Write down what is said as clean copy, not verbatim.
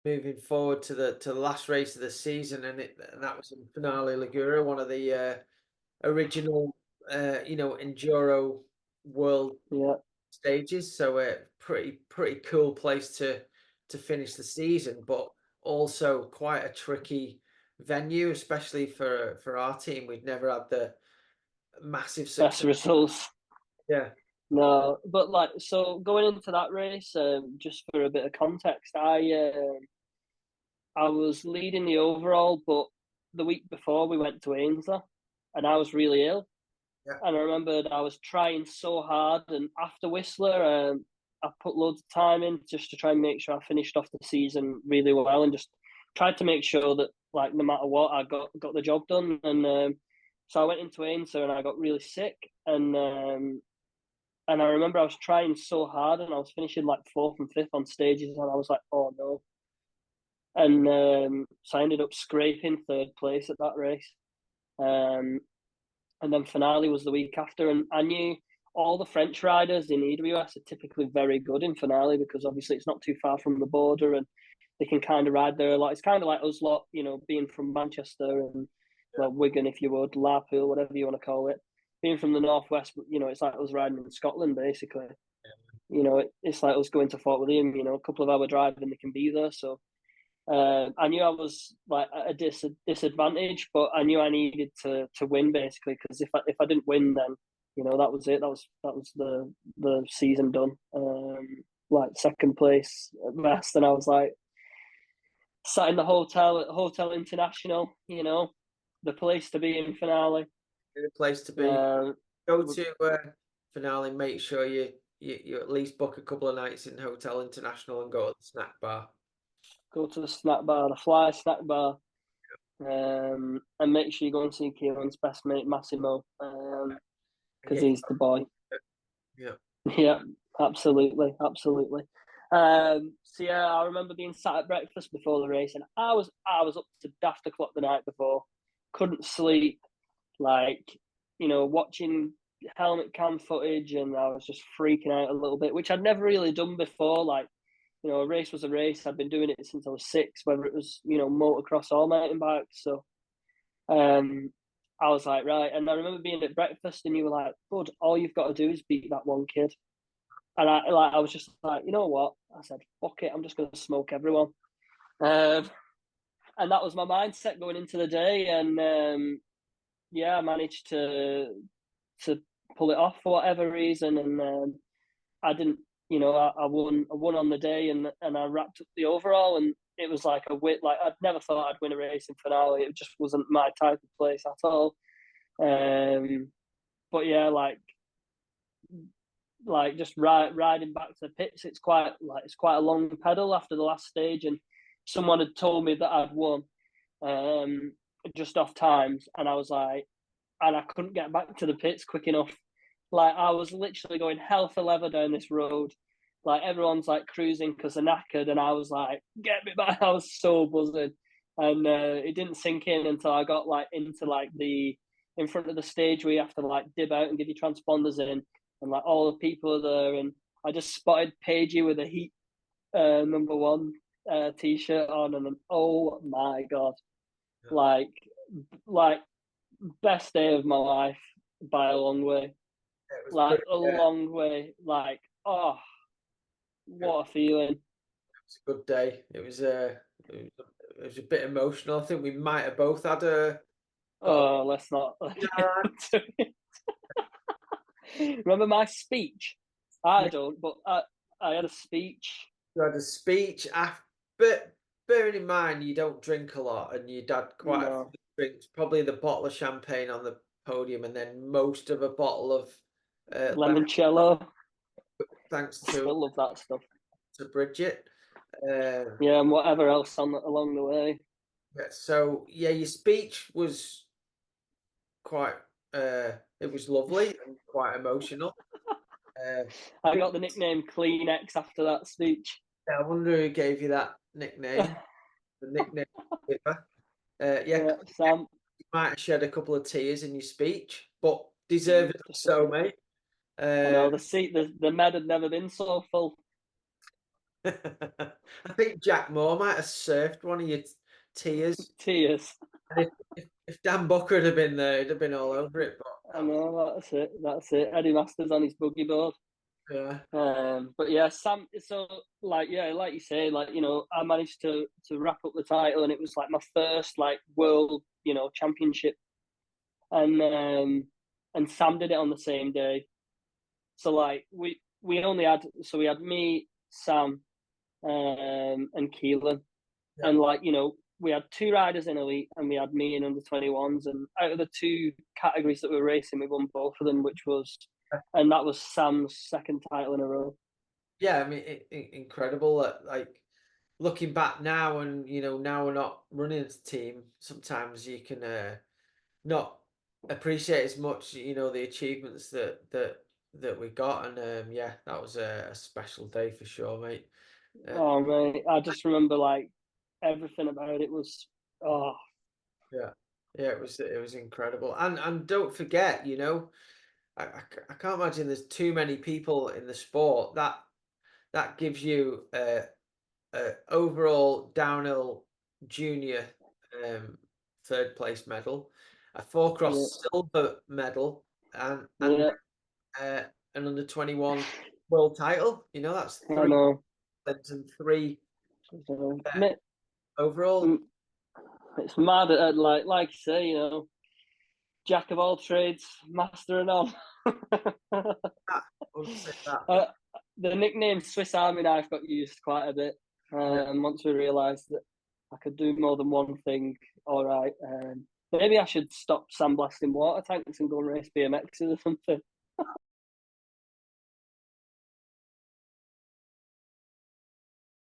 moving forward to the last race of the season, and that was in Finale Ligura, one of the original Enduro World Yeah, stages. So a pretty cool place to finish the season, but also quite a tricky venue, especially for our team. We'd never had the massive best success. results. Yeah, No, but like so going into that race, just for a bit of context, I was leading the overall, but the week before we went to Ainsley, and I was really ill. yeah, And I remembered I was trying so hard, and after Whistler, I put loads of time in just to try and make sure I finished off the season really well, and just tried to make sure that like no matter what, I got the job done. And so I went into Ainsley and I got really sick, and I remember I was trying so hard, and I was finishing like fourth and fifth on stages, and I was like, oh no. And so I ended up scraping third place at that race. Um, and then finale was the week after, and I knew all the French riders in EWS are typically very good in finale because obviously it's not too far from the border and they can kind of ride there a lot. It's kind of like us lot, being from Manchester and well Wigan, if you would, Larpool, whatever you want to call it. Being from the northwest, it's like us riding in Scotland basically. It's like us going to Fort William. A couple of hour drive and they can be there. So I knew I was like at a disadvantage, but I knew I needed to win basically because if I didn't win, then that was it. That was the season done. Like second place at best, and I was like sat in the hotel at Hotel International. The place to be in finale. good place to be. Uh, Go to Finale. Make sure you at least book a couple of nights in Hotel International and go to the snack bar. go to the snack bar, the Fly snack bar, and make sure you go and see Kieran's best mate Massimo, And because get he's the boy. yeah. Yeah, absolutely, absolutely. So yeah, I remember being sat at breakfast before the race, and I was up to daft o'clock the night before, couldn't sleep, like watching helmet cam footage, and I was just freaking out a little bit, which I'd never really done before. Like, a race was a race. I'd been doing it since I was 6, whether it was motocross or mountain bikes. So um, I was like, right. And I remember being at breakfast, and you were like, "Bud, all you've got to do is beat that one kid." And I was just like, you know what? I said, fuck it, I'm just going to smoke everyone. Um, and that was my mindset going into the day. And yeah, I managed to pull it off for whatever reason. And I didn't, I won on the day, and I wrapped up the overall. And it was like a win. Like I'd never thought I'd win a race in finale. It just wasn't my type of place at all. But yeah, like just riding back to the pits. It's quite a long pedal after the last stage, and someone had told me that I'd won, um, just off times, and I was like, and I couldn't get back to the pits quick enough. Like I was literally going hell for leather down this road. Like everyone's like cruising because they're knackered, and I was like, get me back! I was so buzzing, and it didn't sink in until I got like into like the in front of the stage where you have to like dib out and give your transponders in, and like all the people are there, and I just spotted Pagey with a Heat number one t-shirt on, and then oh my god, like like best day of my life by a long way, It was like pretty. a long way, like oh It what a feeling. was a good day. It was a bit emotional. I think we might have both had a got. Oh, let's not You get into it. Remember my speech? I don't, but I had a speech. had a speech after, but bearing in mind you don't drink a lot and you'd had quite a No, few drinks, probably the bottle of champagne on the podium and then most of a bottle of lemon, limoncello. thanks Still love that stuff. to Bridget. Uh, Yeah, and whatever else along the way. yeah, so yeah, your speech was quite it was lovely and quite emotional. Uh, I got the nickname Kleenex after that speech. I wonder who gave you that nickname. The nickname giver. Yeah, Yeah, Sam. you might have shed a couple of tears in your speech, but deservedly Just a so, few. mate. I Uh, know the med had never been so full. I think Jack Moore might have surfed one of your tiers. Tears. And if Dan Booker had been there, he'd have been all over it. But I that was, know, that's it. That's it. Eddie Masters on his boogie board. yeah, But yeah, Sam. So like, yeah, like you say, like, I managed to wrap up the title, and it was like my first like world, championship, and Sam did it on the same day. So like we had me, Sam, and Keelan, yeah. and like we had two riders in elite, and we had me in under 21s, and out of the two categories that we were racing, we won both of them, and that was Sam's second title in a row. Yeah, I mean, incredible. Like looking back now, and now we're not running as a team. Sometimes you can not appreciate as much, the achievements that we got, and yeah, that was a special day for sure, mate. Uh, Oh mate, I just remember like everything about it was, oh yeah, yeah, it was incredible, and don't forget, I can't imagine there's too many people in the sport that gives you overall downhill junior um, third place medal, a four yeah, cross silver medal, and yeah, uh, an under 21 world title. That's I three know. and three So, uh, overall. it's mad at like you say, jack of all trades, master of none. I would say that. uh, the nickname Swiss Army Knife got used quite a bit, Yeah. and once we realised that I could do more than one thing, all right, maybe I should stop sandblasting water tanks and go and race BMXs or something.